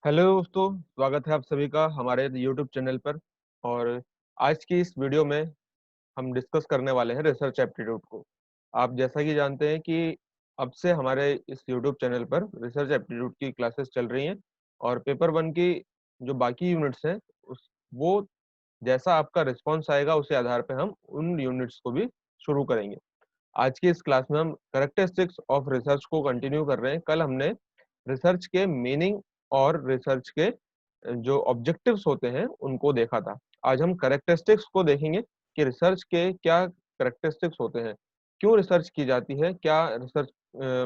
Hello दोस्तों, स्वागत है आप सभी का हमारे यूट्यूब चैनल पर। और आज की इस वीडियो में हम डिस्कस करने वाले हैं रिसर्च एप्टीट्यूड को। आप जैसा कि जानते हैं कि अब से हमारे इस यूट्यूब चैनल पर रिसर्च एप्टीट्यूड की क्लासेस चल रही हैं और पेपर वन की जो बाकी यूनिट्स हैं उस वो जैसा आपका रिस्पॉन्स आएगा उसी आधार पर हम उन यूनिट्स को भी शुरू करेंगे। आज की इस क्लास में हम कैरेक्टरिस्टिक्स ऑफ रिसर्च को कंटिन्यू कर रहे हैं। कल हमने रिसर्च के मीनिंग और रिसर्च के जो ऑब्जेक्टिव्स होते हैं उनको देखा था। आज हम कैरेक्टरिस्टिक्स को देखेंगे कि रिसर्च के क्या कैरेक्टरिस्टिक्स होते हैं, क्यों रिसर्च की जाती है, क्या रिसर्च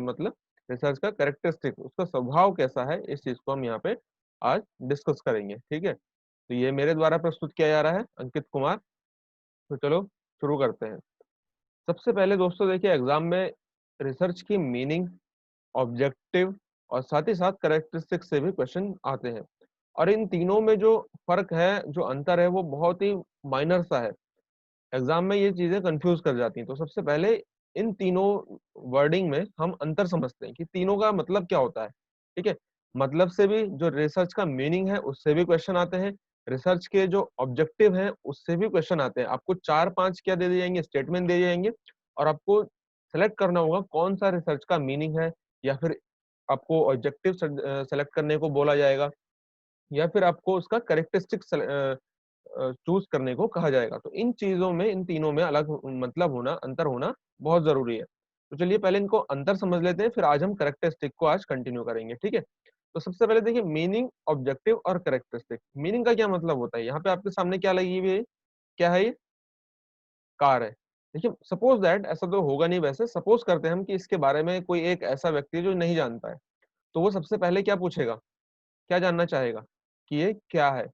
मतलब रिसर्च का कैरेक्टरिस्टिक उसका स्वभाव कैसा है, इस चीज को हम यहाँ पे आज डिस्कस करेंगे। ठीक है, तो ये मेरे द्वारा प्रस्तुत किया जा रहा है, अंकित कुमार। तो चलो शुरू करते हैं। सबसे पहले दोस्तों देखिए, एग्जाम में रिसर्च की मीनिंग, ऑब्जेक्टिव और साथ ही साथ कैरेक्टरिस्टिक्स से भी क्वेश्चन आते हैं। और इन तीनों में जो फर्क है, जो अंतर है, वो बहुत ही माइनर सा है। एग्जाम में ये चीजें कंफ्यूज कर जाती हैं। तो सबसे पहले इन तीनों वर्डिंग में हम अंतर समझते हैं कि तीनों का मतलब क्या होता है। ठीक है, मतलब से भी, जो रिसर्च का मीनिंग है उससे भी क्वेश्चन आते हैं, रिसर्च के जो ऑब्जेक्टिव है उससे भी क्वेश्चन आते हैं। आपको 4-5 क्या दे दिए जाएंगे, स्टेटमेंट दे दिए जाएंगे और आपको सेलेक्ट करना होगा कौन सा रिसर्च का मीनिंग है, या फिर आपको ऑब्जेक्टिव सेलेक्ट करने को बोला जाएगा, या फिर आपको उसका करेक्टरिस्टिक चूज करने को कहा जाएगा। तो इन चीजों में, इन तीनों में अलग मतलब होना, अंतर होना बहुत जरूरी है। तो चलिए पहले इनको अंतर समझ लेते हैं, फिर आज हम करेक्टरिस्टिक को आज कंटिन्यू करेंगे। ठीक है, तो सबसे पहले देखिए मीनिंग, ऑब्जेक्टिव और करेक्टरिस्टिक। मीनिंग का क्या मतलब होता है, यहाँ पे आपके सामने क्या लगी हुई है, क्या है ये? कार है। देखिए सपोज दैट, ऐसा तो होगा नहीं, वैसे सपोज करते हैं हम कि इसके बारे में कोई एक ऐसा व्यक्ति है जो नहीं जानता है। तो वो सबसे पहले क्या पूछेगा, क्या जानना चाहेगा कि ये क्या है,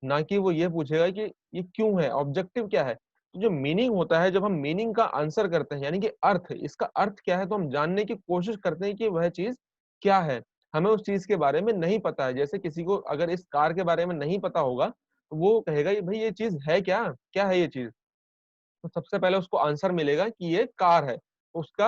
ना कि वो ये पूछेगा कि ये क्यों है, ऑब्जेक्टिव क्या है। तो जो मीनिंग होता है, जब हम मीनिंग का आंसर करते हैं, यानी कि अर्थ, इसका अर्थ क्या है, तो हम जानने की कोशिश करते हैं कि वह चीज क्या है। हमें उस चीज के बारे में नहीं पता है, जैसे किसी को अगर इस कार के बारे में नहीं पता होगा तो वो कहेगा ये भाई ये चीज है क्या, क्या है ये चीज। तो सबसे पहले उसको आंसर मिलेगा कि ये कार है, तो उसका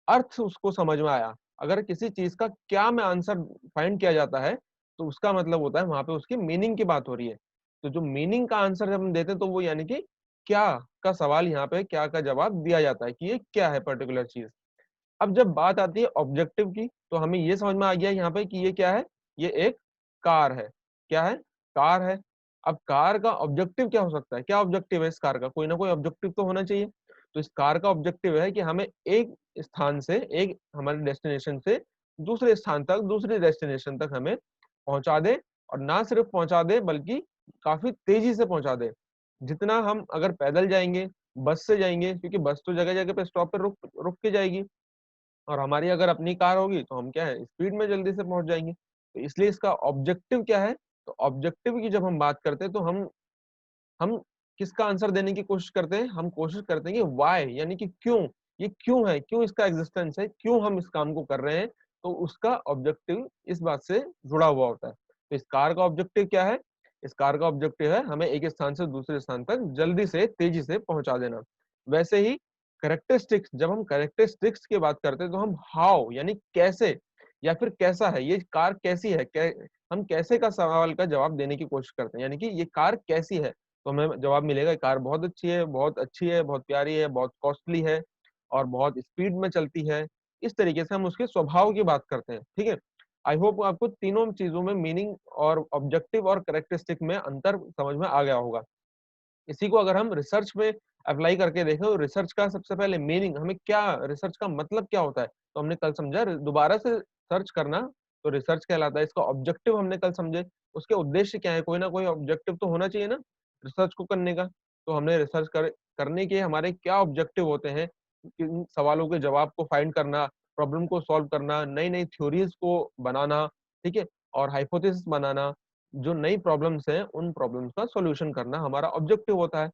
अर्थ उसको समझ में आया। अगर किसी चीज का क्या में आंसर फाइंड किया जाता है तो उसका मतलब होता है वहां पे उसकी मीनिंग की बात हो रही है। तो जो मीनिंग का आंसर जब हम देते हैं तो वो यानी कि क्या का सवाल, यहाँ पे क्या का जवाब दिया जाता है कि ये क्या है पर्टिकुलर चीज। अब जब बात आती है ऑब्जेक्टिव की, तो हमें ये समझ में आ गया यहाँ पे कि ये क्या है, ये एक कार है। क्या है? कार है। अब कार का ऑब्जेक्टिव क्या हो सकता है, क्या ऑब्जेक्टिव है इस कार का, कोई ना कोई ऑब्जेक्टिव तो होना चाहिए। तो इस कार का ऑब्जेक्टिव है कि हमें एक स्थान से, एक हमारे डेस्टिनेशन से दूसरे स्थान तक, दूसरे डेस्टिनेशन तक हमें पहुंचा दे। और ना सिर्फ पहुंचा दे बल्कि काफी तेजी से पहुंचा दे। जितना हम अगर पैदल जाएंगे, बस से जाएंगे, क्योंकि बस तो जगह जगह पे स्टॉप पे रुक रुक के जाएगी, और हमारी अगर अपनी कार होगी तो हम क्या है, स्पीड में जल्दी से पहुंच जाएंगे। तो इसलिए इसका ऑब्जेक्टिव क्या है, तो ऑब्जेक्टिव की जब हम बात करते हैं तो हम किसका आंसर देने की कोशिश करते हैं, हम कोशिश करते हैं कि वाई, यानी कि क्यों, ये क्यों है, क्यों इसका एग्जिस्टेंस है, क्यों हम इस काम को कर रहे हैं। तो उसका ऑब्जेक्टिव इस बात से जुड़ा हुआ होता है। तो इस कार का ऑब्जेक्टिव क्या है, इस कार का ऑब्जेक्टिव है हमें एक स्थान से दूसरे स्थान तक जल्दी से, तेजी से पहुंचा देना। वैसे ही कैरेक्टरिस्टिक्स, जब हम कैरेक्टरिस्टिक्स की बात करते हैं तो हम हाउ, यानी कैसे, या फिर कैसा है, ये कार कैसी है, हम कैसे का सवाल का जवाब देने की कोशिश करते हैं, यानी कि ये कार कैसी है। तो हमें जवाब मिलेगा कार बहुत अच्छी है, बहुत अच्छी है, बहुत प्यारी है, बहुत कॉस्टली है और बहुत स्पीड में चलती है। इस तरीके से हम उसके स्वभाव की बात करते हैं। ठीक है, आई होप आपको तीनों चीजों में, मीनिंग और ऑब्जेक्टिव और कैरेक्टरिस्टिक में अंतर समझ में आ गया होगा। इसी को अगर हम रिसर्च में अप्लाई करके देखें तो रिसर्च का सबसे पहले मीनिंग, हमें क्या, रिसर्च का मतलब क्या होता है, तो हमने कल समझा दोबारा से सर्च करना तो रिसर्च कहलाता है। इसका ऑब्जेक्टिव हमने कल समझे, उसके उद्देश्य क्या है, कोई ना कोई ऑब्जेक्टिव तो होना चाहिए ना रिसर्च को करने का। तो हमने करने के हमारे क्या ऑब्जेक्टिव होते हैं, किन सवालों के जवाब को फाइंड करना, प्रॉब्लम को सॉल्व करना, नई नई थ्योरीज को बनाना, ठीक है, और हाइपोथेसिस बनाना, जो नई प्रॉब्लम्स हैं उन प्रॉब्लम्स का सॉल्यूशन करना हमारा ऑब्जेक्टिव होता है।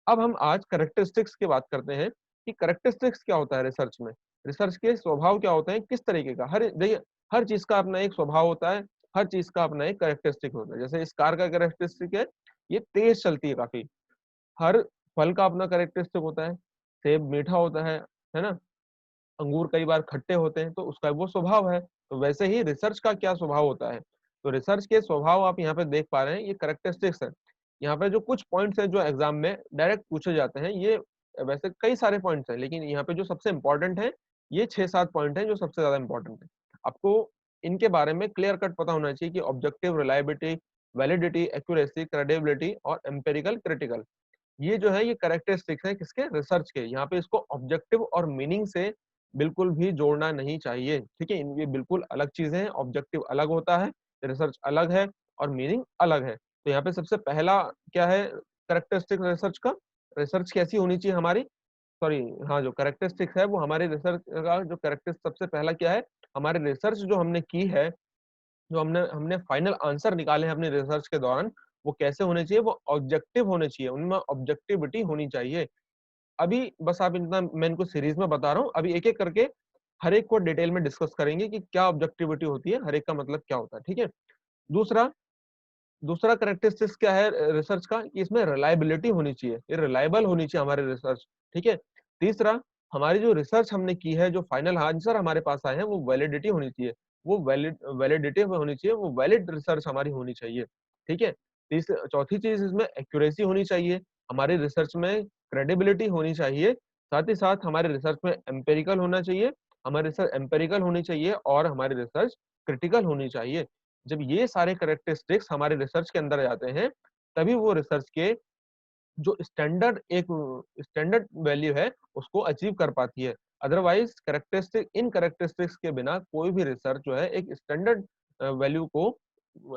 अब हम आज कैरेक्टरिस्टिक्स की बात करते हैं कि कैरेक्टरिस्टिक्स क्या होता है रिसर्च में, रिसर्च के स्वभाव क्या होते हैं, किस तरीके का। हर देखिए, हर चीज का अपना एक स्वभाव होता है, हर चीज का अपना एक कैरेक्टरिस्टिक होता है। जैसे इस कार का कैरेक्टरिस्टिक है, ये तेज चलती है काफी। हर फल का अपना कैरेक्टरिस्टिक होता है, सेब मीठा होता है ना, अंगूर कई बार खट्टे होते हैं, तो उसका वो स्वभाव है। तो वैसे ही रिसर्च का क्या स्वभाव होता है, तो रिसर्च के स्वभाव आप यहाँ पे देख पा रहे हैं, ये कैरेक्टरिस्टिक्स है। यहाँ पे जो कुछ पॉइंट्स हैं जो एग्जाम में डायरेक्ट पूछे जाते हैं, ये वैसे कई सारे पॉइंट्स हैं, लेकिन यहाँ पे जो सबसे इंपॉर्टेंट है, ये 6-7 पॉइंट हैं जो सबसे ज्यादा इंपॉर्टेंट है। आपको इनके बारे में क्लियर कट पता होना चाहिए कि objective, reliability, validity, accuracy, credibility और एम्पेरिकल, क्रिटिकल, ये जो है ये कैरेक्टरिस्टिक्स है किसके, रिसर्च के। यहाँ पे इसको ऑब्जेक्टिव और मीनिंग से बिल्कुल भी जोड़ना नहीं चाहिए, ठीक है। ये बिल्कुल अलग चीजें हैं, ऑब्जेक्टिव अलग होता है, रिसर्च अलग है और मीनिंग अलग है। तो यहाँ पे सबसे पहला क्या है कैरेक्टरिस्टिक रिसर्च का, रिसर्च कैसी होनी चाहिए हमारी, सॉरी हाँ, जो कैरेक्टरिस्टिक्स है वो हमारे रिसर्च का जो कैरेक्टरिस्टिक सबसे पहला क्या है, हमारे रिसर्च जो हमने की है, जो हमने हमने फाइनल आंसर निकाले हैं अपने रिसर्च के दौरान, वो कैसे होने चाहिए, वो ऑब्जेक्टिव होने चाहिए, उनमें ऑब्जेक्टिविटी होनी चाहिए। अभी बस आप इतना मैं इनको सीरीज में बता रहा हूँ, अभी एक एक करके हर एक को डिटेल में डिस्कस करेंगे कि क्या ऑब्जेक्टिविटी होती है, हर एक का मतलब क्या होता है, ठीक है। दूसरा दूसरा कैरेक्टरिस्टिक्स क्या है रिसर्च का, कि इसमें रिलायबिलिटी होनी चाहिए, ये रिलायबल होनी चाहिए हमारे रिसर्च, ठीक है। तीसरा, हमारी जो रिसर्च हमने की है, जो फाइनल आंसर हमारे पास आए हैं, वो वैलिडिटी होनी चाहिए, वो वैलिडिटी होनी चाहिए, वो वैलिड रिसर्च हमारी होनी चाहिए, ठीक है। चौथी चीज इसमें एक्यूरेसी होनी चाहिए, हमारी रिसर्च में क्रेडिबिलिटी होनी चाहिए, साथ ही साथ हमारे रिसर्च में एम्पेरिकल होना चाहिए, हमारी रिसर्च एम्पेरिकल होनी चाहिए और हमारी रिसर्च क्रिटिकल होनी चाहिए। जब ये सारे कैरेक्टरिस्टिक्स हमारे रिसर्च के अंदर जाते हैं, तभी वो रिसर्च के जो स्टैंडर्ड वैल्यू है उसको अचीव कर पाती है। अदरवाइज इन कैरेक्टरिस्टिक्स के बिना कोई भी रिसर्च जो है एक स्टैंडर्ड वैल्यू को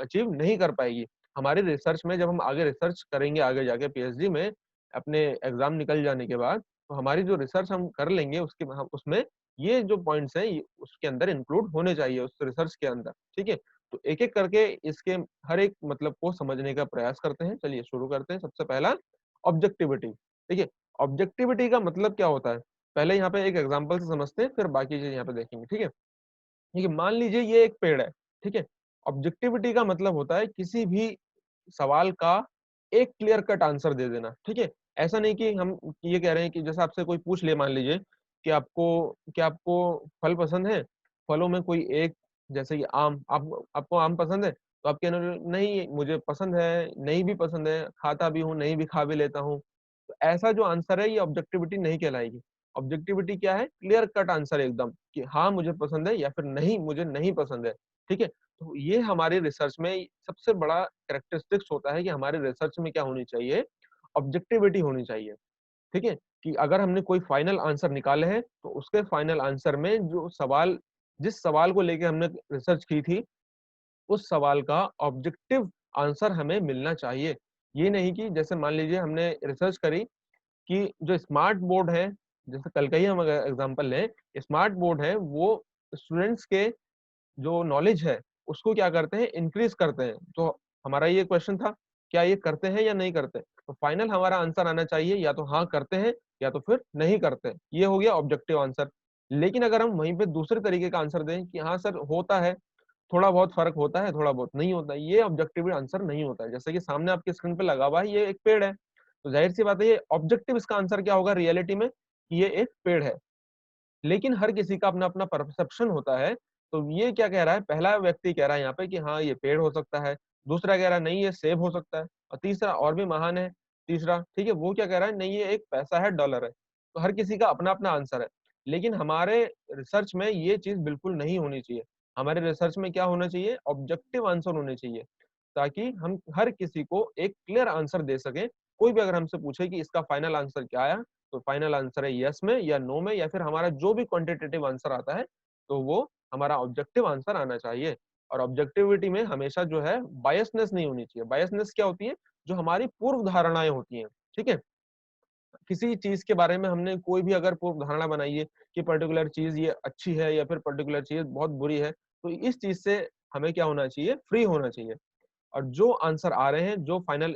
अचीव नहीं कर पाएगी। हमारे रिसर्च में जब हम आगे रिसर्च करेंगे, आगे जाके पीएचडी में अपने एग्जाम निकल जाने के बाद, तो हमारी जो रिसर्च हम कर लेंगे उसके हम उसमें ये जो पॉइंट्स हैं उसके अंदर इंक्लूड होने चाहिए उस रिसर्च के अंदर, ठीक है। तो एक एक करके इसके हर एक मतलब को समझने का प्रयास करते हैं। चलिए शुरू करते हैं। सबसे पहला ऑब्जेक्टिविटी, देखिए ऑब्जेक्टिविटी का मतलब क्या होता है, पहले यहाँ पे एक एग्जांपल से समझते हैं, फिर बाकी चीज यहाँ पे देखेंगे, ठीक है। ठीक है, मान लीजिए ये एक पेड़ है, ठीक है। ऑब्जेक्टिविटी का मतलब होता है किसी भी सवाल का एक क्लियर कट आंसर दे देना, ठीक है। ऐसा नहीं कि हम ये कह रहे हैं कि जैसे आपसे कोई पूछ ले, मान लीजिए कि आपको फल पसंद है, फलों में कोई एक, जैसे कि आम, आपको आम पसंद है, तो आप कहने लगे, नहीं मुझे पसंद है, नहीं भी पसंद है, खाता भी हूँ, नहीं भी खा भी लेता हूँ। तो ऐसा जो आंसर है ये ऑब्जेक्टिविटी नहीं कहलाएगी। ऑब्जेक्टिविटी क्या है, क्लियर कट आंसर एकदम, कि हाँ मुझे पसंद है या फिर नहीं मुझे नहीं पसंद है, ठीक है। तो ये हमारी रिसर्च में सबसे बड़ा कैरेक्टरिस्टिक्स होता है कि हमारे रिसर्च में क्या होनी चाहिए, ऑब्जेक्टिविटी होनी चाहिए, ठीक है। कि अगर हमने कोई फाइनल आंसर निकाले हैं, तो उसके फाइनल आंसर में जो सवाल, जिस सवाल को लेके हमने रिसर्च की थी, उस सवाल का ऑब्जेक्टिव आंसर हमें मिलना चाहिए। ये नहीं कि जैसे मान लीजिए हमने रिसर्च करी कि जो स्मार्ट बोर्ड है, जैसे कल का ही हम अगर एग्जांपल लें, स्मार्ट बोर्ड है वो स्टूडेंट्स के जो नॉलेज है उसको क्या करते हैं, इंक्रीज करते हैं। तो हमारा ये क्वेश्चन था, क्या ये करते हैं या नहीं करते। तो फाइनल हमारा आंसर आना चाहिए या तो हाँ करते हैं या तो फिर नहीं करते। ये हो गया ऑब्जेक्टिव आंसर। लेकिन अगर हम वहीं पे दूसरे तरीके का आंसर दें कि हाँ सर होता है, थोड़ा बहुत फर्क होता है, थोड़ा बहुत नहीं होता है, ये ऑब्जेक्टिव आंसर नहीं होता है। जैसे कि सामने आपके स्क्रीन पे लगा हुआ है, ये एक पेड़ है, तो जाहिर सी बात है ये ऑब्जेक्टिव इसका आंसर क्या होगा रियलिटी में, कि ये एक पेड़ है। लेकिन हर किसी का अपना अपना परसेप्शन होता है। तो ये क्या कह रहा है, पहला व्यक्ति कह रहा है यहाँ पे कि हाँ ये पेड़ हो सकता है, दूसरा कह रहा है नहीं ये सेब हो सकता है, और तीसरा और भी महान है, तीसरा ठीक है वो क्या कह रहा है, नहीं ये एक पैसा है, डॉलर है। तो हर किसी का अपना अपना आंसर है। लेकिन हमारे रिसर्च में ये चीज बिल्कुल नहीं होनी चाहिए। हमारे रिसर्च में क्या होना चाहिए, ऑब्जेक्टिव आंसर होने चाहिए, ताकि हम हर किसी को एक क्लियर आंसर दे सके। कोई भी अगर हमसे पूछे कि इसका फाइनल आंसर क्या आया, तो फाइनल आंसर है यस में या नो में, या फिर हमारा जो भी क्वांटिटेटिव आंसर आता है, तो वो हमारा ऑब्जेक्टिव आंसर आना चाहिए। और ऑब्जेक्टिविटी में हमेशा जो है बायसनेस नहीं होनी चाहिए। बायसनेस क्या होती है, जो हमारी पूर्व धारणाएं होती हैं, ठीक है। किसी चीज के बारे में हमने कोई भी अगर पूर्व धारणा बनाई है कि पर्टिकुलर चीज ये अच्छी है या फिर पर्टिकुलर चीज बहुत बुरी है, तो इस चीज से हमें क्या होना चाहिए, फ्री होना चाहिए। और जो आंसर आ रहे हैं, जो फाइनल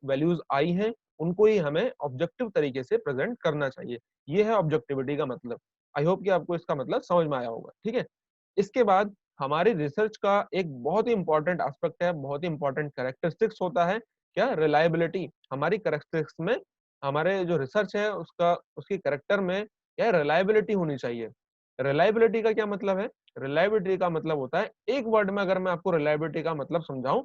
वैल्यूज आई हैं, उनको ही हमें ऑब्जेक्टिव तरीके से प्रेजेंट करना चाहिए। ये है ऑब्जेक्टिविटी का मतलब। आई होप कि आपको इसका मतलब समझ में आया होगा, ठीक है। इसके बाद हमारी रिसर्च का एक बहुत ही इंपॉर्टेंट एस्पेक्ट है, बहुत ही इंपॉर्टेंट कैरेक्टरिस्टिक्स होता है, क्या, रिलायबिलिटी। हमारी कैरेक्टरिस्टिक्स में, हमारे जो रिसर्च है उसका, उसकी कैरेक्टर में क्या रिलायबिलिटी होनी चाहिए। रिलायबिलिटी का क्या मतलब है, रिलायबिलिटी का मतलब होता है, एक वर्ड में अगर मैं आपको रिलायबिलिटी का मतलब समझाऊं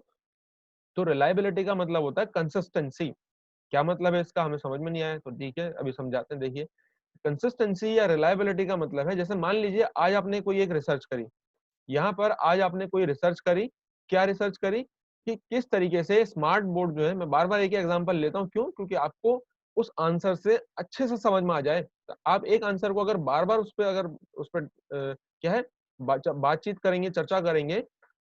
तो रिलायबिलिटी का मतलब होता है कंसिस्टेंसी। क्या मतलब है इसका, हमें समझ में नहीं आया तो ठीक है अभी समझाते हैं। देखिए, कंसिस्टेंसी या रिलायबिलिटी का मतलब है, जैसे मान लीजिए आज आपने कोई एक रिसर्च करी, यहाँ पर आज आपने कोई रिसर्च करी, क्या रिसर्च करी कि किस तरीके से स्मार्ट बोर्ड जो है, मैं बार बार एक एग्जांपल लेता हूँ, क्यों, क्योंकि आपको उस आंसर से अच्छे से समझ में आ जाए। तो आप एक आंसर को अगर बार बार उस पर क्या है बातचीत करेंगे, चर्चा करेंगे,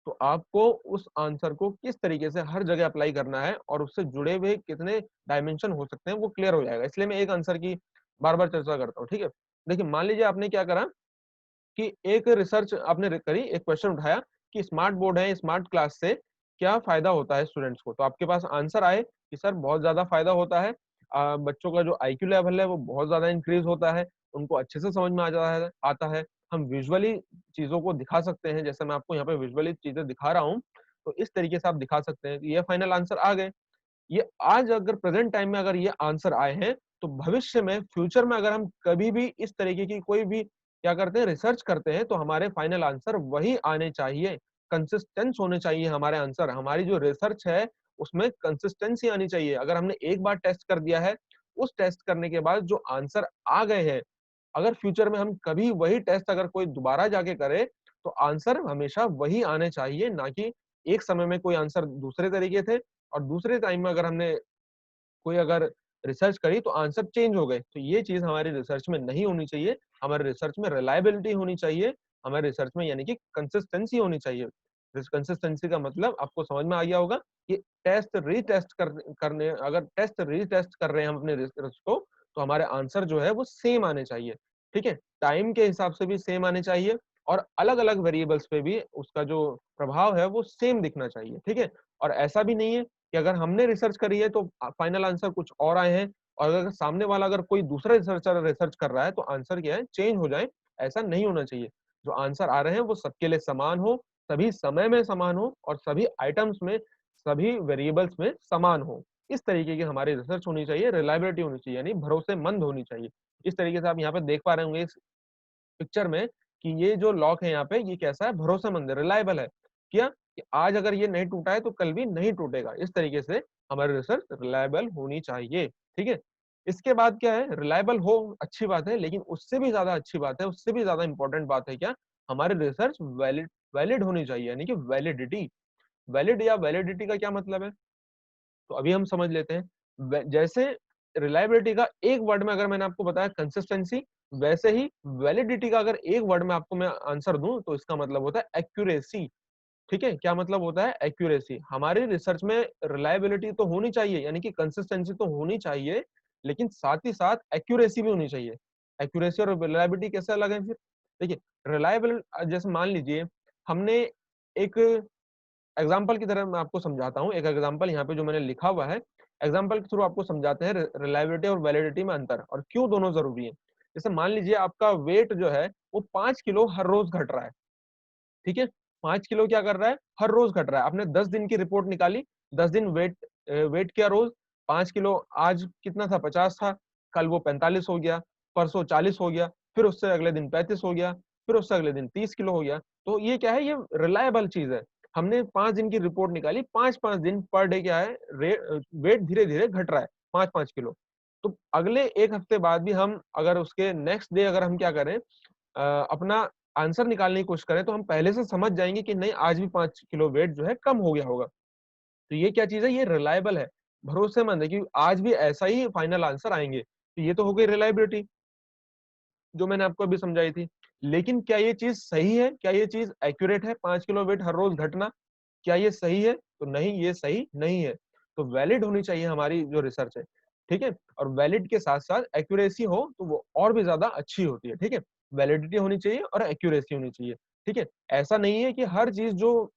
तो आपको उस आंसर को किस तरीके से हर जगह अप्लाई करना है और उससे जुड़े हुए कितने डायमेंशन हो सकते हैं वो क्लियर हो जाएगा। इसलिए मैं एक आंसर की बार बार चर्चा करता हूँ, ठीक है। देखिए, मान लीजिए आपने क्या करा कि एक रिसर्च आपने करी, एक क्वेश्चन उठाया कि स्मार्ट बोर्ड है, स्मार्ट क्लास से क्या फायदा होता है स्टूडेंट्स को, तो आपके पास आंसर आए कि सर बहुत ज्यादा फायदा होता है, बच्चों का जो आईक्यू लेवल है वो बहुत ज्यादा इंक्रीज होता है, उनको अच्छे से समझ में आता है। हम विजुअली चीजों को दिखा सकते हैं, जैसे मैं आपको यहाँ पे विजुअली चीजें दिखा रहा हूँ, तो इस तरीके से आप दिखा सकते हैं कि ये फाइनल आंसर आ गए। ये आज अगर प्रेजेंट टाइम में अगर ये आंसर आए हैं, तो भविष्य में, फ्यूचर में अगर हम कभी भी इस तरीके की कोई भी क्या करते हैं, रिसर्च करते हैं, तो हमारे फाइनल आंसर वही आने चाहिए। कंसिस्टेंस होने चाहिए हमारे आंसर, हमारी जो रिसर्च है उसमें कंसिस्टेंसी आनी चाहिए। अगर हमने एक बार टेस्ट कर दिया है, उस टेस्ट करने के बाद जो आंसर आ गए हैं, अगर फ्यूचर में हम कभी वही टेस्ट अगर कोई दोबारा जाके करे, तो आंसर हमेशा वही आने चाहिए, ना कि एक समय में कोई आंसर दूसरे तरीके थे और दूसरे टाइम में अगर हमने कोई अगर रिसर्च करी तो आंसर चेंज हो गए। तो ये चीज हमारी रिसर्च में नहीं होनी चाहिए। हमारे रिसर्च में रिलायबिलिटी होनी चाहिए, हमारे रिसर्च में यानी कि कंसिस्टेंसी होनी चाहिए। इस कंसिस्टेंसी का मतलब आपको समझ में आ गया होगा कि टेस्ट रीटेस्ट करने, अगर टेस्ट रीटेस्ट कर रहे हैं हम अपने रिसर्च को, तो हमारे आंसर जो है वो सेम आने चाहिए, ठीक है। टाइम के हिसाब से भी सेम आने चाहिए और अलग अलग वेरिएबल्स पे भी उसका जो प्रभाव है वो सेम दिखना चाहिए, ठीक है। और ऐसा भी नहीं है कि अगर हमने रिसर्च करी है तो फाइनल आंसर कुछ और आए हैं, और अगर सामने वाला अगर कोई दूसरा रिसर्चर रिसर्च कर रहा है तो आंसर क्या है, चेंज हो जाए। ऐसा नहीं होना चाहिए। जो आंसर आ रहे हैं वो सबके लिए समान हो, सभी समय में समान हो और सभी आइटम्स में, सभी वेरिएबल्स में समान हो। इस तरीके की हमारी रिसर्च होनी चाहिए, रिलायबिलिटी होनी चाहिए, यानी भरोसेमंद होनी चाहिए। इस तरीके से आप यहाँ पे देख पा रहे होंगे इस पिक्चर में कि ये जो लॉक है यहाँ पे, ये कैसा है, भरोसेमंद है, रिलायबल है। क्या कि आज अगर ये नहीं टूटा है तो कल भी नहीं टूटेगा। इस तरीके से हमारी रिसर्च रिलायबल होनी चाहिए, ठीक है। इसके बाद क्या है, रिलायबल हो अच्छी बात है, लेकिन उससे भी ज्यादा अच्छी बात है, उससे भी ज्यादा इंपॉर्टेंट बात है क्या, हमारी रिसर्च वैलिड वैलिड होनी चाहिए, यानी कि वैलिडिटी। वैलिड या वैलिडिटी का क्या मतलब है, तो अभी हम समझ लेते हैं। जैसे रिलायबिलिटी का एक वर्ड में अगर मैंने आपको बताया कंसिस्टेंसी, वैसे ही वैलिडिटी का अगर एक वर्ड में आपको मैं आंसर दूं तो इसका मतलब होता है एक्यूरेसी, ठीक है। क्या मतलब होता है, एक्यूरेसी। हमारी रिसर्च में रिलायबिलिटी तो होनी चाहिए, यानी कि कंसिस्टेंसी तो होनी चाहिए, लेकिन साथ ही साथ एक्यूरेसी भी होनी चाहिए। एक्यूरेसी और रिलायबिलिटी कैसे अलग है फिर, देखिए। रिलायबल, जैसे मान लीजिए हमने एक एग्जाम्पल की तरह मैं आपको समझाता हूँ। एक एग्जाम्पल यहाँ पे जो मैंने लिखा हुआ है, एग्जाम्पल के थ्रू आपको समझाते हैं रिलायबिलिटी और वैलिडिटी में अंतर और क्यों दोनों जरूरी है। जैसे मान लीजिए आपका वेट जो है वो 5 किलो हर रोज घट रहा है, ठीक है। 5 किलो क्या कर रहा है, हर रोज घट रहा है। आपने 10 दिन की रिपोर्ट निकाली, 10 दिन वेट किया रोज, 5 किलो, आज कितना था, 50 था, कल वो 45 हो गया, परसों 40 हो गया, फिर उससे अगले दिन 35 हो गया, फिर उससे अगले दिन 30 किलो हो गया। तो ये क्या है, ये रिलायबल चीज है। हमने 5 दिन की रिपोर्ट निकाली, 5-5 दिन पर डे क्या है, वेट धीरे धीरे घट रहा है 5-5 किलो। तो अगले एक हफ्ते बाद भी हम अगर उसके नेक्स्ट डे अगर हम क्या करें, अपना आंसर निकालने की कोशिश करें, तो हम पहले से समझ जाएंगे कि नहीं, आज भी 5 किलो वेट जो है कम हो गया होगा। तो ये क्या चीज है, ये रिलायबल है, भरोसेमंद है कि आज भी ऐसा ही फाइनल आंसर आएंगे। तो ये तो हो गई रिलायबिलिटी जो मैंने आपको अभी समझाई थी। लेकिन क्या ये चीज सही है, क्या ये चीज एक्यूरेट है, 5 किलो वेट हर रोज घटना, क्या ये सही है, तो नहीं, ये सही नहीं है। तो वैलिड होनी चाहिए हमारी जो रिसर्च है, ठीक है। और वैलिड के साथ साथ एक्यूरेसी हो तो वो और भी ज्यादा अच्छी होती है, ठीक है। वैलिडिटी होनी चाहिए और एक्यूरेसी होनी चाहिए, ठीक है। ऐसा नहीं है कि हर चीज जो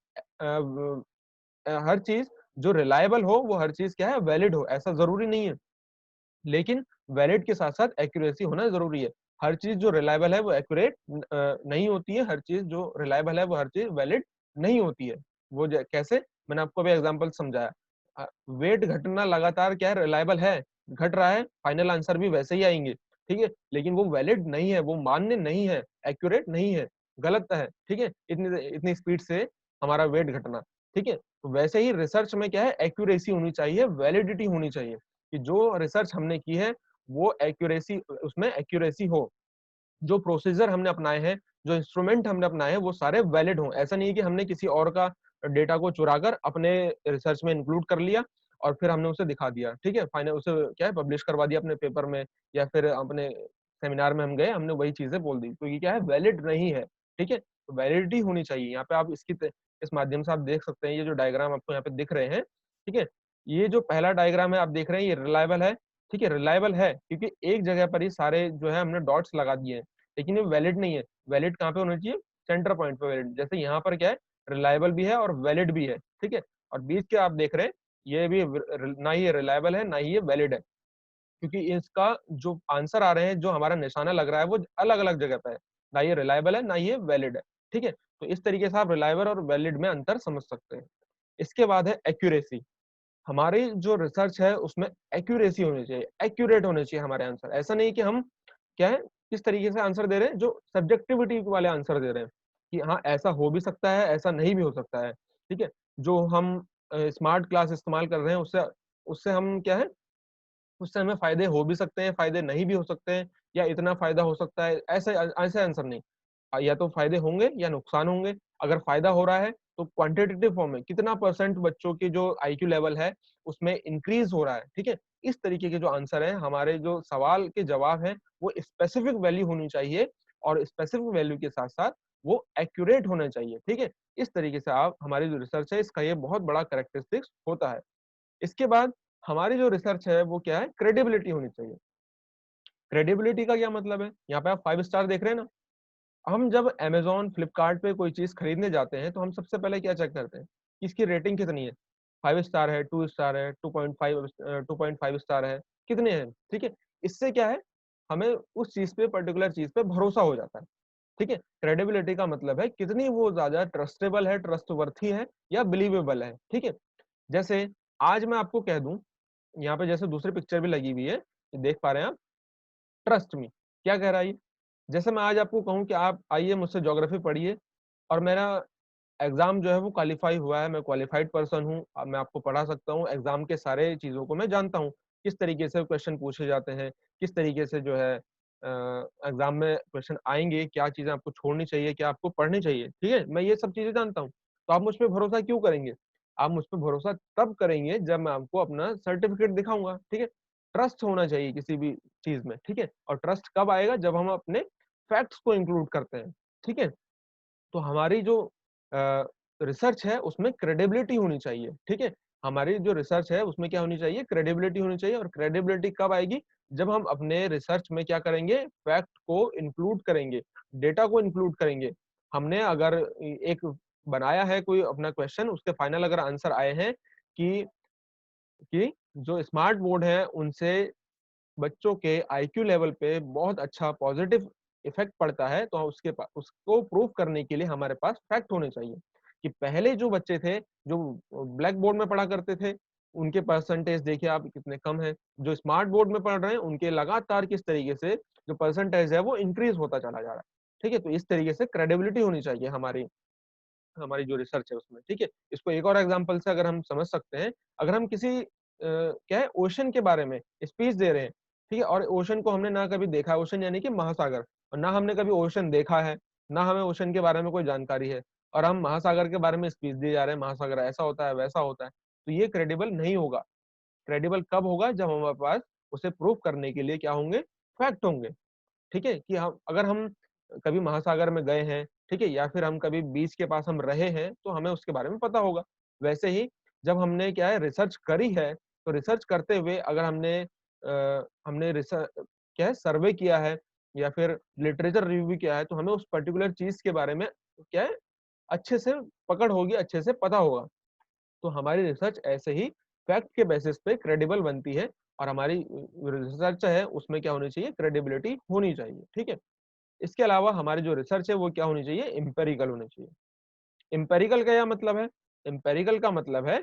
हर चीज जो रिलायबल हो वो हर चीज क्या है, वैलिड हो, ऐसा जरूरी नहीं है। लेकिन वैलिड के साथ साथ एक्यूरेसी होना जरूरी है। हर चीज जो रिलायबल है वो एक्यूरेट नहीं होती है, हर चीज जो रिलायबल है वो हर चीज वैलिड नहीं होती है। वो कैसे, मैंने आपको अभी एग्जांपल समझाया। वेट घटना लगातार क्या है, रिलायबल है, घट रहा है, फाइनल आंसर भी वैसे ही आएंगे, ठीक है। लेकिन वो वैलिड नहीं है, वो मान्य नहीं है, एक्यूरेट नहीं है। गलत है, ठीक है? इतनी इतनी स्पीड से हमारा वेट घटना, ठीक है? तो वैसे ही रिसर्च में क्या है, एक्यूरेसी होनी चाहिए, वैलिडिटी होनी चाहिए कि जो रिसर्च हमने की है वो एक्यूरेसी, उसमें एक्यूरेसी हो। जो प्रोसीजर हमने अपनाए हैं, जो इंस्ट्रूमेंट हमने अपनाए हैं, वो सारे वैलिड हों। ऐसा नहीं है कि हमने किसी और का डेटा को चुराकर अपने रिसर्च में इंक्लूड कर लिया और फिर हमने उसे दिखा दिया, ठीक है? फाइनल उसे क्या है, पब्लिश करवा दिया अपने पेपर में या फिर अपने सेमिनार में हम गए, हमने वही चीज़ें बोल दी। तो ये क्या है, वैलिड नहीं है, ठीक है? तो वैलिडिटी होनी चाहिए। यहाँ पे आप इस माध्यम से आप देख सकते हैं, ये जो डायग्राम आपको यहाँ पे दिख रहे हैं, ठीक है? ये जो पहला डायग्राम है आप देख रहे हैं, ये रिलायबल है, ठीक है? रिलायबल है क्योंकि एक जगह पर ही सारे जो है हमने डॉट्स लगा दिए हैं। लेकिन ये वैलिड नहीं है। वैलिड कहाँ पे होना चाहिए? सेंटर पॉइंट पे वैलिड। जैसे यहाँ पर क्या है, रिलायबल भी है और वैलिड भी है, ठीक है? और बीच के आप देख रहे हैं, ये भी ना ही रिलायबल है, ना ही ये वैलिड है। क्योंकि इसका जो आंसर आ रहे हैं, जो हमारा निशाना लग रहा है, वो अलग-अलग जगह पे है। ना ये रिलायबल है, ना ये वैलिड है, ठीक है? तो इस तरीके से आप रिलायबल और वैलिड में अंतर समझ सकते हैं। इसके बाद है एक्यूरेसी। हमारी जो रिसर्च है उसमें एक्यूरेसी होनी चाहिए, एक्यूरेट होने चाहिए हमारे आंसर। ऐसा नहीं कि हम क्या है, किस तरीके से आंसर दे रहे हैं, जो सब्जेक्टिविटी वाले आंसर दे रहे हैं कि हाँ, ऐसा हो भी सकता है, ऐसा नहीं भी हो सकता है, ठीक है? जो हम स्मार्ट क्लास इस्तेमाल कर रहे हैं, उससे उससे हम क्या है, उससे हमें फ़ायदे हो भी सकते हैं, फ़ायदे नहीं भी हो सकते हैं या इतना फ़ायदा हो सकता है, ऐसे आंसर नहीं। या तो फ़ायदे होंगे या नुकसान होंगे। अगर फ़ायदा हो रहा है तो क्वांटिटेटिव फॉर्म में कितना परसेंट बच्चों की जो आईक्यू लेवल है उसमें इंक्रीज़ हो रहा है, ठीक है? इस तरीके के जो आंसर हैं, हमारे जो सवाल के जवाब हैं, वो स्पेसिफिक वैल्यू होनी चाहिए और स्पेसिफिक वैल्यू के साथ-साथ वो एक्यूरेट होना चाहिए, ठीक है? इस तरीके से आप हमारी जो रिसर्च है इसका ये बहुत बड़ा कैरेक्टरिस्टिक्स होता है। इसके बाद हमारी जो रिसर्च है वो क्या है, क्रेडिबिलिटी होनी चाहिए। क्रेडिबिलिटी का क्या मतलब है? यहाँ पे आप 5 स्टार देख रहे हैं ना? हम जब अमेज़न, फ्लिपकार्ट पे कोई चीज़ खरीदने जाते हैं, तो हम सबसे पहले क्या चेक करते हैं कि इसकी रेटिंग कितनी है? 5 स्टार है, 2 स्टार है, 2.5 स्टार है, कितने हैं? ठीक है? इससे क्या है, हमें उस चीज़ पे, पर्टिकुलर चीज़ पे भरोसा हो जाता है। ठीक है? क्रेडिबिलिटी का मतलब है कितनी वो ज़्यादा ट्रस्टेबल है, ट्रस्टवर्थी है या बिलीवेबल है। ठीक है? जैसे आज मैं आपको कह दूँ, यहाँ पे जैसे दूसरी पिक्चर भी लगी हुई है, ये देख पा रहे हैं आप? ट्रस्ट मी, क्या कह रहा है ये? जैसे मैं आज आपको कहूँ कि आप आइए मुझसे ज्योग्राफी पढ़िए और मेरा एग्ज़ाम जो है वो क्वालीफाई हुआ है, मैं क्वालिफाइड पर्सन हूँ। अब मैं आपको पढ़ा सकता हूँ, एग्ज़ाम के सारे चीज़ों को मैं जानता हूँ। किस तरीके से क्वेश्चन पूछे जाते हैं, किस तरीके से जो है एग्ज़ाम में क्वेश्चन आएँगे, क्या चीज़ें आपको छोड़नी चाहिए, क्या आपको पढ़नी चाहिए, ठीक है? मैं ये सब चीज़ें जानता हूँ। तो आप मुझ पे भरोसा क्यों करेंगे? आप मुझ पे भरोसा तब करेंगे जब मैं आपको अपना सर्टिफ़िकेट दिखाऊँगा, ठीक है? ट्रस्ट होना चाहिए किसी भी चीज़ में, ठीक है? और ट्रस्ट कब आएगा? जब हम अपने फैक्ट्स को इंक्लूड करते हैं, ठीक है? तो हमारी जो अ, रिसर्च है उसमें क्रेडिबिलिटी होनी चाहिए, ठीक है? हमारी जो रिसर्च है उसमें क्या होनी चाहिए? क्रेडिबिलिटी होनी चाहिए और क्रेडिबिलिटी कब आएगी? जब हम अपने रिसर्च में क्या करेंगे? फैक्ट को इंक्लूड करेंगे, डेटा को इंक्लूड करेंगे। हमने अगर एक बनाया है कोई अपना क्वेश्चन, उसके फाइनल अगर आंसर आए हैं कि जो स्मार्ट बोर्ड है उनसे बच्चों के आईक्यू लेवल पे बहुत अच्छा पॉजिटिव इफेक्ट पड़ता है, तो उसको प्रूव करने के लिए हमारे पास फैक्ट होने चाहिए कि पहले जो बच्चे थे, जो ब्लैक बोर्ड में पढ़ा करते थे, उनके परसेंटेज देखिए आप कितने कम हैं। जो स्मार्ट बोर्ड में पढ़ रहे हैं, उनके लगातार किस तरीके से जो परसेंटेज है वो इंक्रीज होता चला जा रहा है। ठीक है? तो इस तरीके से क्रेडिबिलिटी होनी चाहिए हमारी हमारी जो रिसर्च है उसमें, ठीक है? इसको एक और एग्जांपल से अगर हम समझ सकते हैं, अगर हम किसी क्या है, ओशन के बारे में स्पीच दे रहे हैं, ठीक है? और ओशन को हमने ना कभी देखा है, ओशन यानी कि महासागर, और ना हमने कभी ओशन देखा है, ना हमें ओशन के बारे में कोई जानकारी है, और हम महासागर के बारे में स्पीच दिए जा रहे हैं, महासागर ऐसा होता है, वैसा होता है, तो ये क्रेडिबल नहीं होगा। क्रेडिबल कब होगा? जब हमारे पास उसे प्रूव करने के लिए क्या होंगे? फैक्ट होंगे। ठीक है? कि हम कभी महासागर में गए हैं, ठीक है? या फिर हम कभी बीच के पास हम रहे हैं, तो हमें उसके बारे में पता होगा। वैसे ही जब हमने क्या है, रिसर्च करी है, तो रिसर्च करते हुए अगर हमने क्या है, सर्वे किया है या फिर लिटरेचर रिव्यू भी किया है, तो हमें उस पर्टिकुलर चीज़ के बारे में क्या है, अच्छे से पकड़ होगी, अच्छे से पता होगा। तो हमारी रिसर्च ऐसे ही फैक्ट के बेसिस पे क्रेडिबल बनती है और हमारी रिसर्च है उसमें क्या होनी चाहिए? क्रेडिबिलिटी होनी चाहिए, ठीक है? इसके अलावा हमारी जो रिसर्च है वो क्या होनी चाहिए? एम्पिरिकल होनी चाहिए। एम्पिरिकल का क्या मतलब है? एम्पिरिकल का मतलब है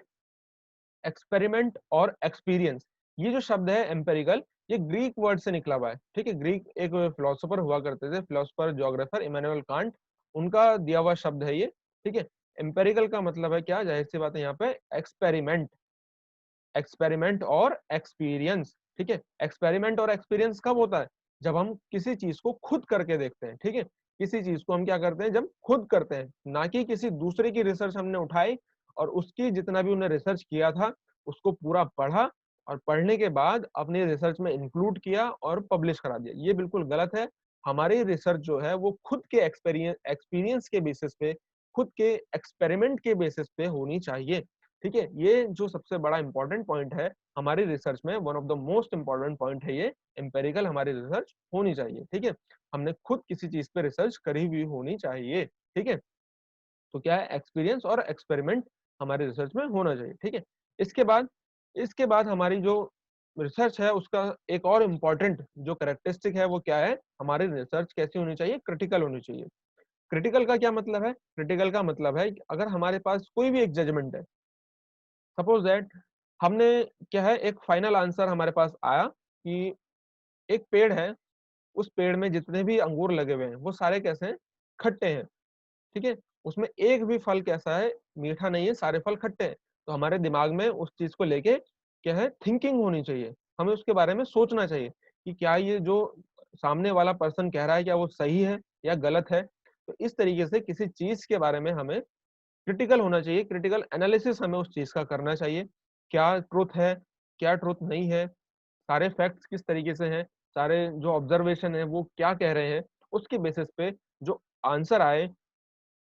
एक्सपेरिमेंट और एक्सपीरियंस। ये जो शब्द है एम्पिरिकल, ये ग्रीक वर्ड से निकला हुआ है, ठीक है? ग्रीक एक फिलोसोफर हुआ करते थे, फिलोसोफर, ज्योग्राफर इमैनुअल कांट, उनका दिया हुआ शब्द है ये, ठीक है। एम्पिरिकल का मतलब है क्या, जाहिर सी बात है यहाँ पे एक्सपेरिमेंट, एक्सपेरिमेंट और एक्सपीरियंस, ठीक है। एक्सपेरिमेंट और एक्सपीरियंस कब होता है, जब हम किसी चीज को खुद करके देखते हैं, ठीक है। किसी चीज को हम क्या करते हैं, जब खुद करते हैं, ना कि किसी दूसरे की रिसर्च हमने उठाई और उसकी जितना भी उन्हें रिसर्च किया था उसको पूरा पढ़ा और पढ़ने के बाद अपनी रिसर्च में इंक्लूड किया और पब्लिश करा दिया, ये बिल्कुल गलत है। हमारी रिसर्च जो है वो खुद के एक्सपीरियंस एक्सपीरियंस के बेसिस पे, खुद के एक्सपेरिमेंट के बेसिस पे होनी चाहिए, ठीक है। ये जो सबसे बड़ा इंपॉर्टेंट पॉइंट है हमारी रिसर्च में, one of the most important point है ये, एम्पेरिकल हमारी रिसर्च होनी चाहिए, ठीक है। हमने खुद किसी चीज पे रिसर्च करी हुई होनी चाहिए, ठीक है। तो क्या है, एक्सपीरियंस और एक्सपेरिमेंट हमारी रिसर्च में होना चाहिए, ठीक है। इसके बाद इसके बाद हमारी जो रिसर्च है उसका एक और इम्पोर्टेंट जो कैरेक्टरिस्टिक है वो क्या है, हमारी रिसर्च कैसी होनी चाहिए, क्रिटिकल होनी चाहिए। क्रिटिकल का क्या मतलब है, क्रिटिकल का मतलब है कि अगर हमारे पास कोई भी एक जजमेंट है, सपोज दैट हमने क्या है, एक फाइनल आंसर हमारे पास आया कि एक पेड़ है, उस पेड़ में जितने भी अंगूर लगे हुए हैं वो सारे कैसे हैं, खट्टे हैं, ठीक है। उसमें एक भी फल कैसा है, मीठा नहीं है, सारे फल खट्टे हैं। तो हमारे दिमाग में उस चीज को लेके क्या है, थिंकिंग होनी चाहिए, हमें उसके बारे में सोचना चाहिए कि क्या ये जो सामने वाला पर्सन कह रहा है क्या वो सही है या गलत है। तो इस तरीके से किसी चीज के बारे में हमें क्रिटिकल होना चाहिए, क्रिटिकल एनालिसिस हमें उस चीज का करना चाहिए, क्या ट्रुथ है, क्या ट्रुथ नहीं है, सारे फैक्ट्स किस तरीके से हैं, सारे जो ऑब्जर्वेशन है वो क्या कह रहे हैं, उसके बेसिस पे जो आंसर आए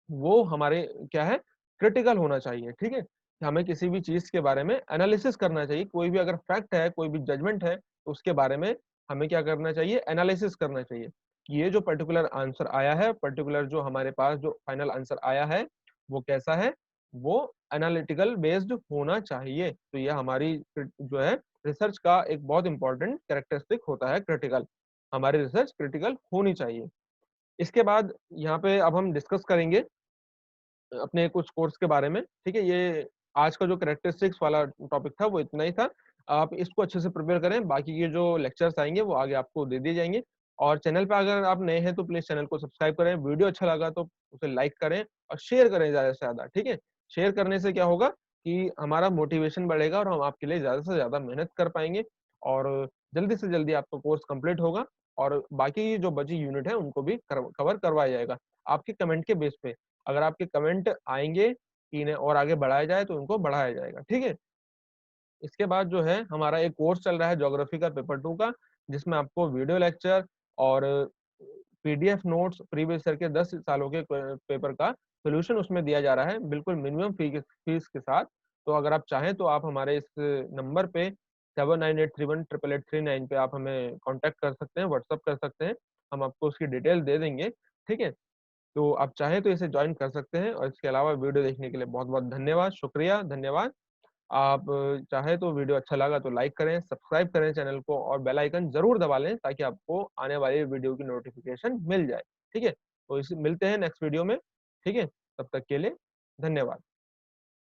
वो हमारे क्या है, क्रिटिकल होना चाहिए, ठीक है। हमें किसी भी चीज के बारे में एनालिसिस करना चाहिए, कोई भी अगर फैक्ट है, कोई भी जजमेंट है तो उसके बारे में हमें क्या करना चाहिए, एनालिसिस करना चाहिए कि ये जो पर्टिकुलर आंसर आया है, पर्टिकुलर जो हमारे पास जो फाइनल आंसर आया है वो कैसा है, वो एनालिटिकल बेस्ड होना चाहिए। तो ये हमारी जो है रिसर्च का एक बहुत इंपॉर्टेंट कैरेक्टरिस्टिक होता है, क्रिटिकल, हमारी रिसर्च क्रिटिकल होनी चाहिए। इसके बाद यहाँ पे अब हम डिस्कस करेंगे अपने कुछ कोर्स के बारे में, ठीक है। ये आज का जो कैरेक्टरिस्टिक्स वाला टॉपिक था वो इतना ही था। आप इसको अच्छे से प्रिपेयर करें, बाकी के जो लेक्चर्स आएंगे वो आगे आपको दे दिए जाएंगे। और चैनल पे अगर आप नए हैं तो प्लीज चैनल को सब्सक्राइब करें, वीडियो अच्छा लगा तो उसे लाइक करें और शेयर करें ज्यादा से ज्यादा, ठीक है। शेयर करने से क्या होगा कि हमारा मोटिवेशन बढ़ेगा और हम आपके लिए ज्यादा से ज्यादा मेहनत कर पाएंगे और जल्दी से जल्दी आपका कोर्स कंप्लीट होगा और बाकी जो बची यूनिट है उनको भी कवर करवाया जाएगा आपके कमेंट के बेस पे। अगर आपके कमेंट आएंगे कि इन्हें और आगे बढ़ाया जाए तो उनको बढ़ाया जाएगा, ठीक है। इसके बाद जो है हमारा एक कोर्स चल रहा है ज्योग्राफी का पेपर 2 का, जिसमें आपको वीडियो लेक्चर और पीडीएफ नोट्स प्रीवियस ईयर के 10 सालों के पेपर का सोल्यूशन उसमें दिया जा रहा है, बिल्कुल मिनिमम फीस के साथ। तो अगर आप चाहें तो आप हमारे इस नंबर पे 7983188839 पे आप हमें कांटेक्ट कर सकते हैं, व्हाट्सअप कर सकते हैं, हम आपको उसकी डिटेल दे देंगे, ठीक है। तो आप चाहें तो इसे ज्वाइन कर सकते हैं और इसके अलावा वीडियो देखने के लिए बहुत बहुत धन्यवाद, शुक्रिया, धन्यवाद। आप चाहे तो वीडियो अच्छा लगा तो लाइक करें, सब्सक्राइब करें चैनल को और बेल आइकन जरूर दबा लें ताकि आपको आने वाली वीडियो की नोटिफिकेशन मिल जाए, ठीक है। तो इस मिलते हैं नेक्स्ट वीडियो में, ठीक है। तब तक के लिए धन्यवाद।